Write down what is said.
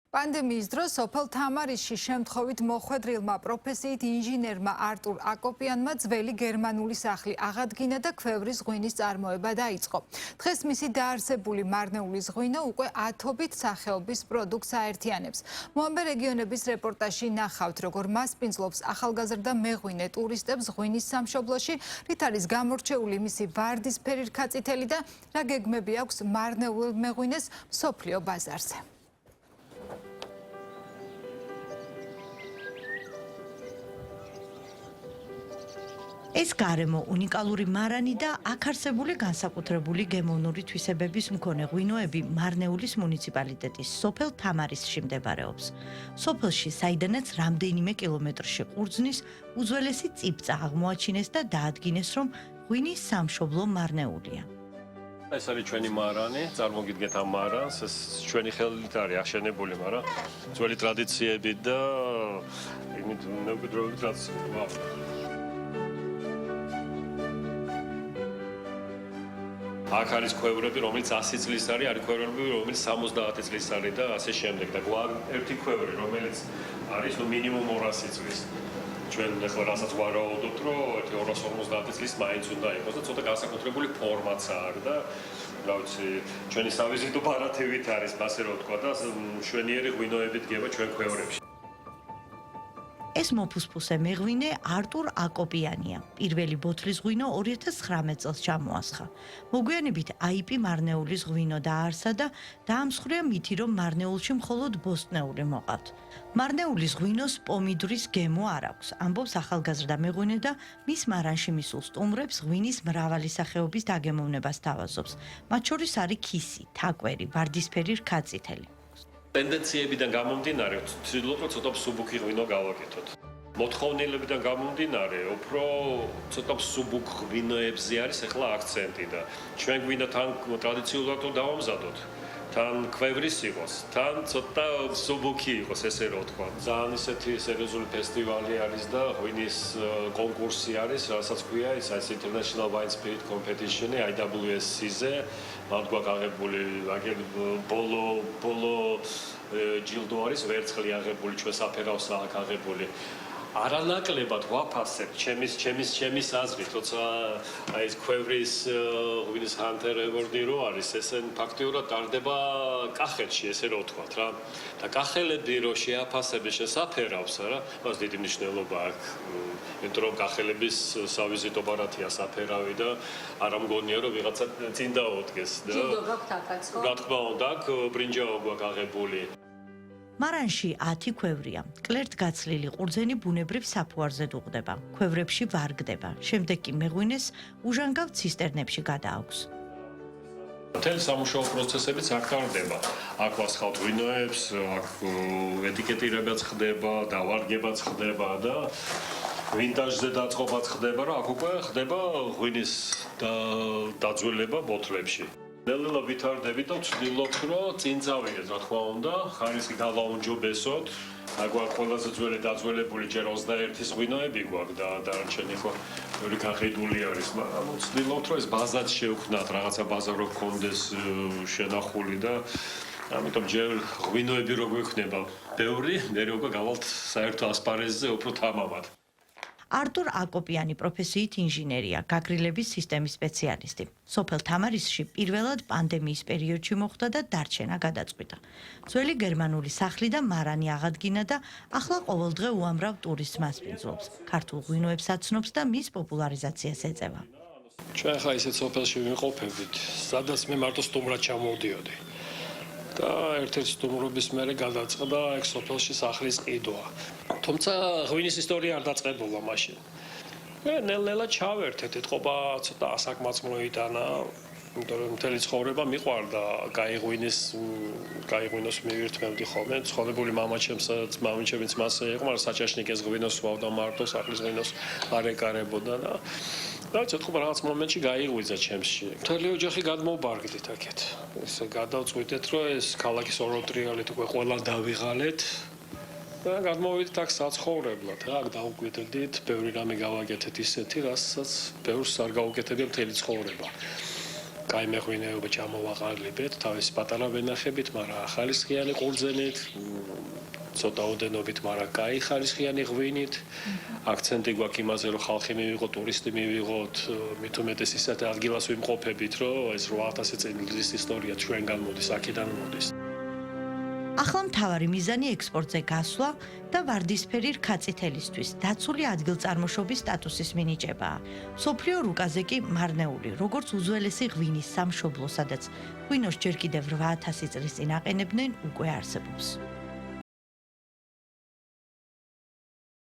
პანდემიის დროს სოფელ თამარისში შემთხვევით მოხვედრილმა პროფესიით ინჟინერმა არტურ აკოპიანმა ძველი გერმანული სახლი აღადგინა და ქვევრის ღვინის წარმოება დაიწყო. დღეს მისი დაარსებული მარნეულის ღვინო უკვე ათობით სახეობის პროდუქტს აერთიანებს. მოამბე რეგიონების რეპორტაჟში ნახავთ, როგორ მასპინძლობს ახალგაზრდა მეღვინე ტურისტებს ღვინის სამშობლოში, რით არის გამორჩეული მისი ვარდისფერი რქაწითელი და რა გეგმები აქვს მარნეულ მეღვინეს მსოფლიო ბაზარზე. ეს გარემო უნიკალური მარანი და აქ არსებული განსაკუთრებული გემოვნური თვისებების მქონე ღვინოები მარნეულის მუნიციპალიტეტის სოფელ თამარისში მდებარეობს. სოფელში, საიდანაც რამდენიმე კილომეტრში ყურძნის უძველესი წიბწა აღმოაჩინეს და დაადგინეს, რომ ღვინის სამშობლო მარნეულია. ეს არის ჩვენი მარანი, წარმოგიდგენთ ამ მარანს, ეს ჩვენი ხელით არის აშენებული, მაგრამ ძველი ტრადიციები და იმით მემკვიდრეობით რაც აქ არის ქვევრები, რომელიც 100 წლის არის, არის ქვევრები, რომელიც 70 წლის არის და ასე შემდეგ. და ერთი ქვევრი, რომელიც არის მინიმუმ 200 წლის. ჩვენ ახლა რასაც ვარაუდობთ, რომ 250 წლის მაინც უნდა იყოს და ცოტა განსაკუთრებული ფორმაც არის და რა ვიცი, ჩვენი სავიზიტო ბარათებით არის, ასე რომ ვთქვა და მშვენიერი ღვინოებით გება ჩვენ ქვევრებში. ეს მოფუსფუსე მეღვინე არტურ აკოპიანია. პირველი ბოთლის ღვინო 2019 წელს ჩამოასხა. მოგვიანებით IP მარნეულის ღვინო დააარსა და დაამსხვრია მითი, რომ მარნეულში მხოლოდ ბოსტნეული მოყავთ. მარნეულის ღვინოს პომიდრის გემო არ აქვს, ამბობს ახალგაზრდა მეღვინე და მის მარანში მისულ სტუმრებს ღვინის მრავალი სახეობის დაგემოვნებას თავაზობს. მათ შორის არის ქისი, თაკვერი, ვარდისფერი რქაწითელი. ტენდენციებიდან გამომდინარე, ვცდილობ რომ ცოტა სუბუქი ღვინო გავაკეთოთ. მოთხოვნილებიდან გამომდინარე, უფრო ცოტა სუბუქ ღვინოებზე არის ახლა აქცენტი და ჩვენ გვინდა თან ტრადიციულად რომ დავამზადოთ. თან ქვევრის იყოს, თან ცოტა სუბუქი იყოს, ესე რომ ვთქვა. ძალიან ისეთი სერიოზული ფესტივალი არის და ღვინის კონკურსი არის, რასაც ქვია, ის International Wine Spirit Competition IWSC-ზე. მათ გვაქვს აღებული ბოლო ჯილდო არის ვერცხლი აღებული, ჩვენ საფერავსა აქ აღებული. არანაკლებად ვაფასებ ჩემის აზრით, როცა აი ეს ქვევრის ღვინის ჰანტერ ევორდი რო არის, ესე ფაქტიურად ტარდება კახეთში, ესე რომ ვთქვათ რა. და კახელები რო შეაფასებენ შესაფერავს, რა, მას დიდი მნიშვნელობა აქვს. იმიტომ რომ კახელების სავიზიტო ბარათია საფერავი და არ ამგონია რომ ვიღაცა წინ დაუდგეს და ჯილდო გაქვთ აქაც, ხო? რა თქმა უნდა, აქ ბრინჯაო გვაქვს აღებული. მარანში 10 ქვევრია. კლერტ გაცლილი ყურძენი ბუნებრივ საფუარზე დუღდება. ქვევრებში ვარგდება. შემდეგ კი მეღვინეს უჟანგავ ცისტერნებში გადააქვს. მთელი სამუშაო პროცესებიც აქ ტარდება. აქ ვასხავთ ღვინოებს, აქ ეტიკეტირებაც ხდება, დავარგებაც ხდება და ვინტაჟზე დაწყობაც ხდება, რა აქ უკვე ხდება ღვინის დაძველება ბოთლებში. ნელ-ნელა ვითარდებით და ვცდილობთ, რომ წინ წავიდეთ, რა თქმა უნდა, ხარისხი გავაუნჯობესოთ. აქ გვაქვს ყველაზე ძველი დაძველებული ჯერ 21-ის ღვინოები გვაქვს და დანარჩენი ხო ბევრი გაყიდული არის, მაგრამ ვცდილობთ, რომ ეს ბაზაც შევქმნათ, რაღაცა ბაზა რო გქონდეს შენახული და ამიტომ ჯერ ღვინოები რო გვექნება ბევრი, მერე უკვე გავალთ საერთო ასპარეზზე უფრო თამამად. არტურ აკოპიანი პროფესიით ინჟინერია, გაგრილების სისტემის სპეციალისტი. სოფელ თამარისში პირველად პანდემიის პერიოდში მოხდა და დარჩენა გადაწყვიტა. ძველი გერმანული სახლი და მარანი აღადგინა და ახლა ყოველდღე უამრავ ტურისტს მასპინძლობს. ქართულ ღვინოებს აცნობს და მის პოპულარიზაციას ეწევა. ჩვენ ხა ისეთ სოფელში ვიმყოფებით, სადაც მე მარტო სტუმრად ჩამოვდიოდი. და ერთ-ერთი სტუმრობის მერე გადაწყდა ეგ სოფელში სახლის ყიდვა. თუმცა ღვინის ისტორია არ დაწყებულა მაშინ. ნელ-ნელა ჩავერთეთ, ეთყობა ცოტა ასაკმაც მოიტანა, იმიტომ რომ მთელი ცხოვრება მიყვარდა გაიღვინოს მივირთმევდი ხოლმე. ცხოვრებული მამაჩემიც მასე იყო, მაგრამ საჭაშნიკეს ღვინოს ვავდა მარტო, სახლის ღვინოს არ ეკარებოდა და ეთყობა რაღაც მომენტში გაიღვიძა ჩემში. მთელი ოჯახი გადმოვბარგდით აქეთ. ესე გადავწყვიტეთ, რომ ეს ქალაქის ოროტრიალით უკვე ყველა დავიღალეთ. და გადმოვიდით აქ საცხოვრებლად. აქ დავუკვირდით, ბევრი რამე გავაკეთეთ ისეთი, რასაც ბევრს არ გაუკეთებია მთელი ცხოვრება. კაი მეღვინეობა ჩამოვაყალიბეთ თავის პატარა ვენახებით, მაგრამ ახალისხიანი ყურძენით, ცოტა ოდენობით, მაგრამ კაი ხალისხიანი ღვინით. აქცენტი გვაქვს იმაზე, რომ ხალხი მივიღოთ, ტურისტი მივიღოთ, მით უმეტეს ისეთ ადგილას ვიმყოფებით, რომ ეს 8000 წლის ისტორია ჩვენგან მოდის, აქედან მოდის. ახლა მთავარი მიზანი ექსპორტზე გასვლა და ვარდისფერი რქაწითელისთვის დაცული ადგილწარმოშობის სტატუსის მინიჭებაა. მსოფლიო რუკაზე კი მარნეული, როგორც უძველესი ღვინის სამშობლო, სადაც ღვინოს ჯერ კიდევ 8000 წლის წინ აყენებდნენ, უკვე არსებობს.